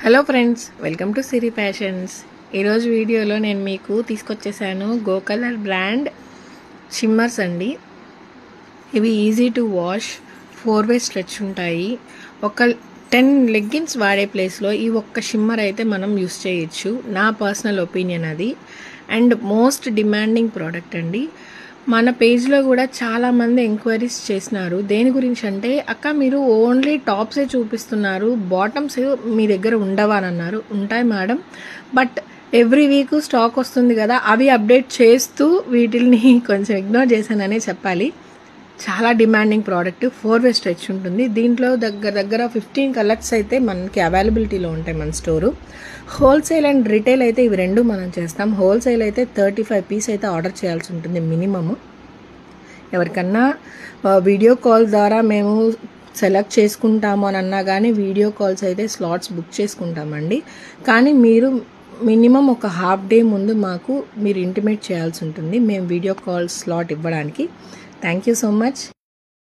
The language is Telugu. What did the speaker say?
Hello friends, welcome to Siri fashions. ఈరోజు వీడియోలో నేను మీకు తీసుకొచ్చేసాను గో కలర్ బ్రాండ్ షిమ్మర్స్ అండి. ఇవి easy to wash, 4-way stretch ఉంటాయి. ఒక 10 లెగ్గిన్స్ వాడే ప్లేస్లో ఈ ఒక్క షిమ్మర్ అయితే మనం యూస్ చేయొచ్చు. నా పర్సనల్ ఒపీనియన్ అది. అండ్ మోస్ట్ డిమాండింగ్ ప్రోడక్ట్ అండి. మన పేజ్లో కూడా చాలామంది ఎంక్వైరీస్ చేసినారు. దేని గురించి అంటే, అక్క మీరు ఓన్లీ టాప్సే చూపిస్తున్నారు, బాటమ్స్ మీ దగ్గర ఉండవా అని అన్నారు. ఉంటాయి madam, but every week stock వస్తుంది కదా, అవి అప్డేట్ చేస్తూ వీటిని కొంచెం ఇగ్నోర్ చేశాననే చెప్పాలి. చాలా డిమాండింగ్ ప్రోడక్ట్, 4-way స్ట్రెచ్ ఉంటుంది. దీంట్లో దగ్గర 15 కలర్స్ అయితే మనకి అవైలబిలిటీలో ఉంటాయి మన స్టోరు. హోల్సేల్ అండ్ రిటైల్ అయితే ఇవి రెండు మనం చేస్తాం. హోల్సేల్ అయితే 35 పీస్ అయితే ఆర్డర్ చేయాల్సి ఉంటుంది మినిమము. ఎవరికన్నా వీడియో కాల్ ద్వారా మేము సెలెక్ట్ చేసుకుంటాము అని అన్నా కానీ వీడియో కాల్స్ అయితే స్లాట్స్ బుక్ చేసుకుంటామండి. కానీ మీరు మినిమం ఒక హాఫ్ డే ముందు మాకు మీరు ఇంటిమేట్ చేయాల్సి ఉంటుంది మేము వీడియో కాల్ స్లాట్ ఇవ్వడానికి. Thank you so much.